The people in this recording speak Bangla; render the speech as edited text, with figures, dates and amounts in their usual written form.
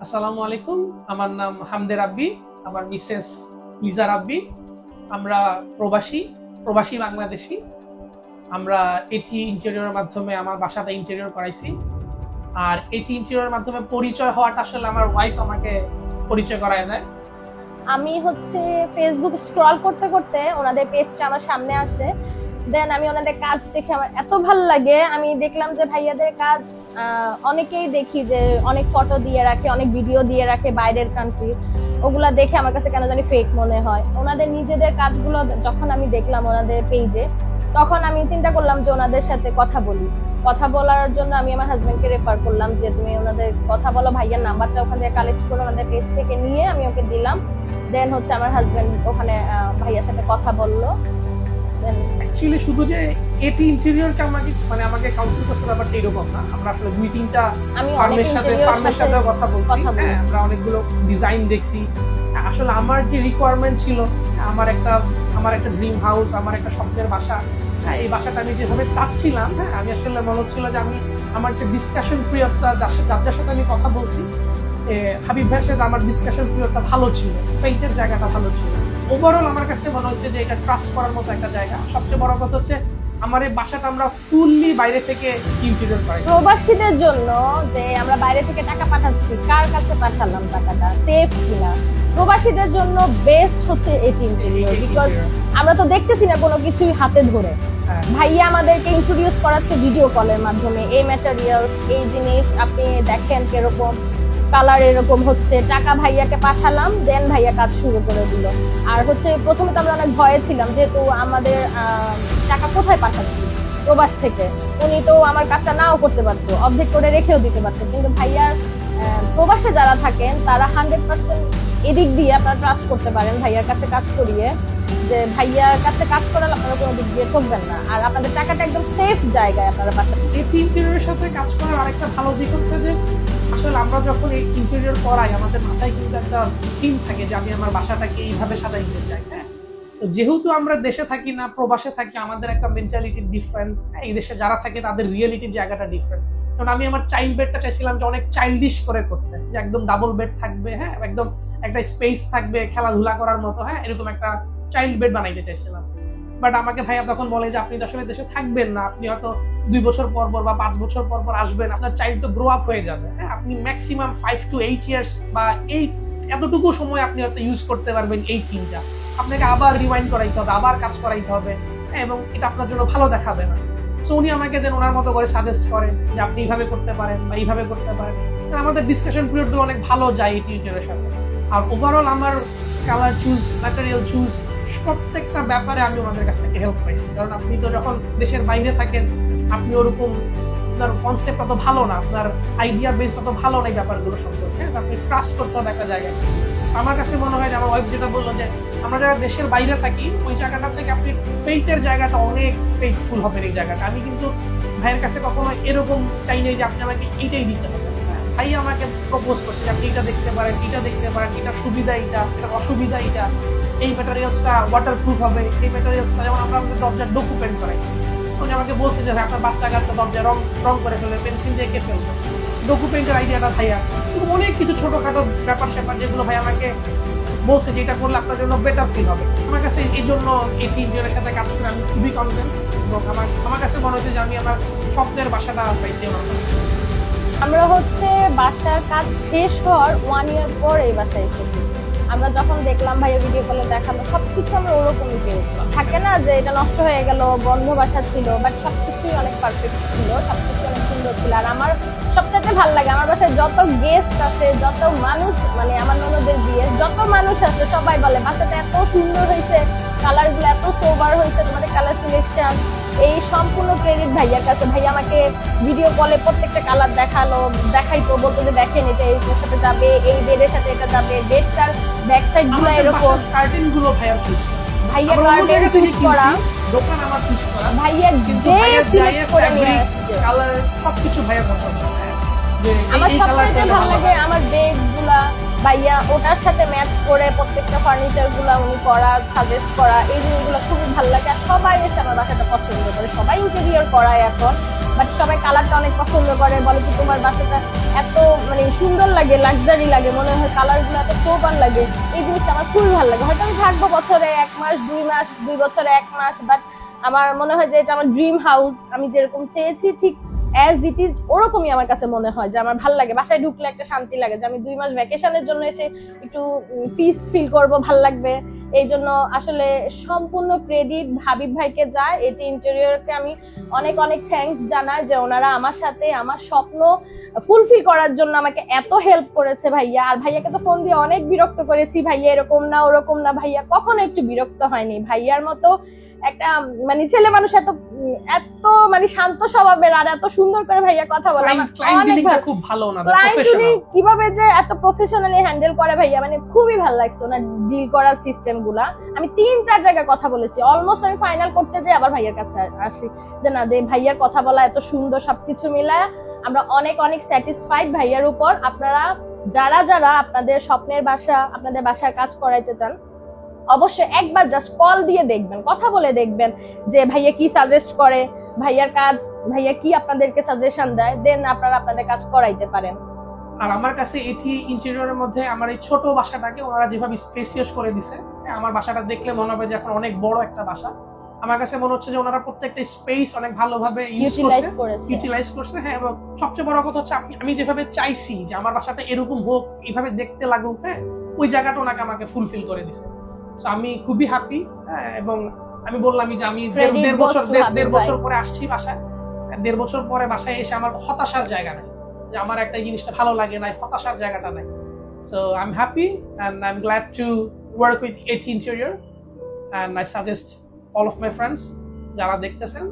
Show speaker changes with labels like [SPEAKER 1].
[SPEAKER 1] আসসালামু আলাইকুম। আমার নাম হামদে রাব্বি, আমার মিসেস লিজা রাব্বি। আমরা প্রবাসী বাংলাদেশী। আমরা এটি ইন্টেরিয়রের মাধ্যমে আমার বাসাটা ইন্টেরিয়র করাইছি। আর এটি ইন্টেরিয়রের মাধ্যমে পরিচয় হওয়াটা আসলে আমার ওয়াইফ আমাকে পরিচয় করায় দেয়।
[SPEAKER 2] আমি ফেসবুক স্ক্রল করতে করতে ওনাদের পেজটা আমার সামনে আসে। দেন আমি ওনাদের কাজ দেখে আমার এত ভালো লাগে। আমি দেখলাম যে ভাইয়াদের কাজ অনেকেই দেখি যে অনেক ফটো দিয়ে রাখে, অনেক ভিডিও দিয়ে রাখে বাইরের কান্ট্রি। ওগুলা দেখে আমার কাছে কেন জানি ফেক মনে হয়। ওনাদের নিজেদের কাজগুলো যখন আমি দেখলাম ওনাদের পেজে, তখন আমি চিন্তা করলাম যে ওনাদের সাথে কথা বলি। কথা বলার জন্য আমি আমার হাজবেন্ডকে রেফার করলাম যে তুমি ওনাদের কথা বলো, ভাইয়ার নাম্বারটা ওখান থেকে কালেক্ট করে ওনাদের পেজ থেকে নিয়ে আমি ওকে দিলাম। দেন আমার হাজবেন্ড ওখানে ভাইয়ার সাথে কথা বললো।
[SPEAKER 1] অ্যাকচুয়ালি শুধু যে এটি ইন্টেরিয়রকে আমাকে কাউন্সিল করছে ব্যাপারটা এরকম না। আমরা আসলে 2-3টা ফার্মের সাথে কথা বলছি। হ্যাঁ, আমরা অনেকগুলো ডিজাইন দেখছি। আসলে আমার যে রিকোয়ারমেন্ট ছিল, আমার একটা ড্রিম হাউস, আমার একটা স্বপ্নের বাসা, হ্যাঁ, এই বাসাটা আমি যেভাবে চাচ্ছিলাম, হ্যাঁ, আমি আসলে মনে হচ্ছিল যে আমার যে ডিসকাশন পিরিয়ডটা যার সাথে আমি কথা বলছি, হাবিব ভাইয়ের সাথে আমার ডিসকাশন পিরিয়ডটা ভালো ছিল, ফেইথের জায়গাটা ভালো ছিল। ওভারঅল আমার কাছে মনে হচ্ছে যে এটা ট্রাস্ট করার মতো একটা জায়গা। সবচেয়ে বড় কথা হচ্ছে আমার এই বাসাটা আমরা ফুললি বাইরে থেকে ইন্টেরিয়র করাই।
[SPEAKER 2] প্রবাসীদের জন্য যে আমরা বাইরে থেকে টাকা পাঠাচ্ছি, কার কাছে পাঠালাম, টাকাটা সেফ কিনা, প্রবাসীদের জন্য বেস্ট হচ্ছে এটি ইন্টেরিয়র। বিকজ আমরা তো দেখতেছি না কোনো কিছুই হাতে ধরে। ভাইয়া আমাদেরকে ইন্ট্রোডিউস করাচ্ছে ভিডিও কলের মাধ্যমে, এই ম্যাটেরিয়াল, এই জিনিস আপনি দেখেন কিরকম কালার, এরকম হচ্ছে। টাকা ভাইয়াকে পাঠালাম, দেন ভাইয়া কাজ শুরু করে দিল। আর প্রথমে তো আমরা অনেক ভয়ে ছিলাম, যেহেতু আমাদের টাকা কোথায় পাঠাচ্ছি, প্রবাস থেকে। উনি তো আমার কাজটা নাও করতে পারতো, অর্ধেক করে রেখেও দিতে পারতো। কিন্তু ভাইয়ার প্রবাসে যারা থাকেন তারা 100% এদিক দিয়ে আপনারা ট্রাস্ট করতে পারেন ভাইয়ার কাছে কাজ করিয়ে, যে ভাইয়ার কাছে কাজ করালে আপনারা কোনো দিক দিয়ে ঠকবেন না, আর আপনাদের টাকাটা একদম সেফ জায়গায় আপনারা পাঠাবেন।
[SPEAKER 1] এই ইন্টেরিয়রের সাথে কাজ করার আরেকটা ভালো দিক হচ্ছে যে আসলে আমরা যখন এই ইন্টেরিয়র করাই, আমাদের মাথায় কিন্তু একটা থিম থাকে যে আমি আমার বাসাটাকে এইভাবে সাজাইতে চাই। হ্যাঁ, তো যেহেতু আমরা দেশে থাকি না, প্রবাসে থাকি, আমাদের একটা মেন্টালিটি ডিফারেন্ট। এই দেশে যারা থাকে তাদের রিয়েলিটির জায়গাটা ডিফারেন্ট। কারণ আমি আমার চাইল্ড বেডটা চাইছিলাম যে অনেক চাইল্ডিশ করে করতে, যে একদম ডাবল বেড থাকবে, হ্যাঁ, একদম একটা স্পেস থাকবে খেলাধুলা করার মতো, হ্যাঁ, এরকম একটা চাইল্ড বেড বানাইতে চাইছিলাম। বাট আমাকে ভাইয়া তখন বলে যে আপনি তো আসলে দেশে থাকবেন না, আপনি হয়তো 2 বছর পর বা 5 বছর পর আসবেন, আপনার চাইল্ড তো গ্রো আপ হয়ে যাবে। হ্যাঁ, আপনি ম্যাক্সিমাম 5 to 8 ইয়ার্স বা এতটুকু সময় আপনি হয়তো ইউজ করতে পারবেন এই থিমটা। আপনাকে আবার রিওয়াইন্ড করাইতে হবে, আবার কাজ করাইতে হবে, এবং এটা আপনার জন্য ভালো দেখাবে না। সো উনি আমাকে দেন ওনার মতো করে সাজেস্ট করেন যে আপনি এইভাবে করতে পারেন বা এইভাবে করতে পারেন। আমাদের ডিসকাশন পিরিয়ডগুলো অনেক ভালো যায় এই টিউটরের সাথে। আর ওভারঅল আমার কালার চুজ, ম্যাটেরিয়াল চুজ, প্রত্যেকটা ব্যাপারে আমি ওনাদের কাছ থেকে হেল্প পাইছি। কারণ আপনি তো যখন দেশের বাইরে থাকেন, আপনি ওরকম আপনার কনসেপ্ট অত ভালো না, আপনার আইডিয়া বেস অত ভালো না এই ব্যাপারগুলো সম্পর্কে। আপনি ট্রাস্ট করতে হবে একটা জায়গায়। আমার কাছে মনে হয় যে আমার ওয়াইফ যেটা বললো যে আমরা যারা দেশের বাইরে থাকি, ওই জায়গাটা থেকে আপনি ফেইথের জায়গাটা অনেক ফেইথফুল হবেন। এই জায়গাটা আমি কিন্তু ভাইয়ের কাছে কখনো এরকম চাই নাই যে আপনি আমাকে এইটাই দিতে হবে। ভাই আমাকে প্রপোজ করছে যে আপনি এটা দেখতে পারেন, এটার সুবিধা এইটা, এটার অসুবিধা এইটা, এই ম্যাটেরিয়ালসটা ওয়াটারপ্রুফ হবে, এই ম্যাটেরিয়ালসটা যেমন আমরা আমাদের দরজার ডকুমেন্ট করাইছি। উনি আমাকে বলছে যে আপনার বাচ্চা কাচ্চা দরজা রং করে ফেলবে, পেন্সিল দিয়ে এঁকে ফেলবে, ডকুমেন্টের আইডিয়াটা ভাইয়া। কিন্তু অনেক কিছু ছোটখাটো ব্যাপার স্যাপার যেগুলো ভাই আমাকে বলছে যে এটা করলে আপনার জন্য বেটার ফিল হবে। আমার কাছে এই জন্য এই তিনজনের সাথে কাজ করে আমি খুবই কনফিডেন্স, এবং আমার কাছে মনে হচ্ছে যে আমি আমার স্বপ্নের বাসাটা পাইছি।
[SPEAKER 2] আমরা বাসার কাজ শেষ হওয়ার 1 ইয়ার পর এই বাসায় এসেছি। আমরা যখন দেখলাম ভাইয়া ভিডিও কলে দেখালো, সবকিছু আমরা ওরকমই পেয়েছিলাম। থাকে না যে এটা নষ্ট হয়ে গেল, বন্ধ বাসা ছিল, বাট সবকিছুই অনেক পারফেক্ট ছিল, সবকিছু অনেক সুন্দর ছিল। আর আমার সবচেয়ে ভালো লাগে, আমার বাসায় যত গেস্ট আছে, যত মানুষ, মানে আমার ননদের বিয়ে যত মানুষ আছে, সবাই বলে বাসাটা এত সুন্দর হয়েছে, কালারগুলো এত সোবার হয়েছে, তোমাদের কালার সিলেকশন। এই সম্পূর্ণ ক্রেডিট ভাইয়ার কাছে। ভাইয়া আমাকে ভিডিও কলে প্রত্যেকটা কালার দেখাইতো, বলতো যে দেখেন এটা এই সাথে যাবে, এই বেডের সাথে এটা যাবে, বেডটার ব্যাক সাইড গুলো এরকম,
[SPEAKER 1] কার্টেন গুলো ভাইয়া চুজ
[SPEAKER 2] করা,
[SPEAKER 1] দোকান আমার চুজ করা,
[SPEAKER 2] ভাইয়া যে সিলেক্ট করে নিয়ে আসছে,
[SPEAKER 1] কালার সবকিছু ভাইয়া পছন্দ।
[SPEAKER 2] আমার সবচেয়ে ভালো লাগে আমার বেড গুলা ভাইয়া ওটার সাথে ম্যাচ করে প্রত্যেকটা ফার্নিচার গুলা উনি করা, সাজেস্ট করা, এই জিনিসগুলো খুবই ভালো লাগে। আর সবাই এসে আমার বাসাটা পছন্দ করে, সবাই ইন্টেরিয়র করায় এখন, বাট সবাই কালারটা অনেক পছন্দ করে, বলে কি তোমার বাসাটা এত মানে সুন্দর লাগে, লাক্সারি লাগে, মনে হয় কালার গুলো এত সোবার লাগে, এই জিনিসটা আমার খুবই ভালো লাগে। হয়তো আমি থাকবো বছরে 1 মাস 2 মাস, 2 বছরে 1 মাস, বাট আমার মনে হয় যে এটা আমার ড্রিম হাউস। আমি যেরকম চেয়েছি ঠিক অ্যাজ ইট ইজ ওরকমই আমার কাছে মনে হয়, যে আমার ভালো লাগে, বাসায় ঢুকলে একটা শান্তি লাগে, যে আমি 2 মাস ভ্যাকেশনের জন্য এসে একটু পিস ফিল করব, ভাল লাগবে। এই জন্য আসলে সম্পূর্ণ ক্রেডিট হাবিব ভাইকে যায়, এটি ইন্টেরিয়রকে আমি অনেক অনেক থ্যাঙ্কস জানাই, যে ওনারা আমার সাথে আমার স্বপ্ন ফুলফিল করার জন্য আমাকে এত হেল্প করেছে ভাইয়া। আর ভাইয়াকে তো ফোন দিয়ে অনেক বিরক্ত করেছি, ভাইয়া এরকম না ওরকম না, ভাইয়া কখনো একটু বিরক্ত হয়নি। ভাইয়ার মতো একটা মানে ছেলে মানুষ এত এত মানে শান্ত স্বভাবের, আর এত সুন্দর করে ভাইয়া কথা বলে, আমার অনেক ভালো।
[SPEAKER 1] খুব ভালো না,
[SPEAKER 2] ক্লায়েন্ট কিভাবে যে এত প্রফেশনালি হ্যান্ডেল করে ভাইয়া, মানে খুবই ভালো লাগছে ওনার ডিল করার সিস্টেম গুলা। আমি 3-4 জায়গায় কথা বলেছি, অলমোস্ট আমি ফাইনাল করতে যাই আবার ভাইয়ার কাছে আসি, যে না ভাইয়ার কথা বলা এত সুন্দর, সবকিছু মিলায় আমরা অনেক অনেক স্যাটিসফাইড ভাইয়ার উপর। আপনারা যারা যারা আপনাদের স্বপ্নের বাসা, আপনাদের বাসায় কাজ করাইতে চান, অবশ্যই একবার জাস্ট কল দিয়ে দেখবেন, কথা বলে দেখবেন যে ভাইয়া কি সাজেস্ট করে, ভাইয়ার কাজ, ভাইয়া কি আপনাদেরকে সাজেশন দেয়, দেন আপনারা আপনাদের কাজ করাইতে পারেন।
[SPEAKER 1] আর আমার কাছে এটি ইন্টেরিয়রের মধ্যে আমার এই ছোট বাসাটাকে ওনারা যেভাবে স্পেসিয়াস করে দিছে, আমার বাসাটা দেখলে মনে হবে যে এখন অনেক বড় একটা বাসা। আমার কাছে মনে হচ্ছে যে ওনারা প্রত্যেকটা স্পেস অনেক ভালোভাবে ইউটিলাইজ করছে। হ্যাঁ, এবং সবচেয়ে বড় কথা হচ্ছে আমি যেভাবে চাইছি যে আমার বাসাটা এরকম হোক, এইভাবে দেখতে লাগুক, হ্যাঁ, ওই জায়গাটা ওনাকে আমাকে ফুলফিল করে দিছে। তো আমি খুবই হ্যাপি। এবং আমি বললামই যে আমি 1.5 বছর পরে আসছি বাসায়। 1.5 বছর পরে বাসায় এসে আমার হতাশার জায়গা নাই, যে আমার একটা জিনিসটা ভালো লাগে না, হতাশার জায়গাটা নাই। So I am happy and I'm glad to work with AT Interior and I suggest all of my friends যারা দেখতেছেন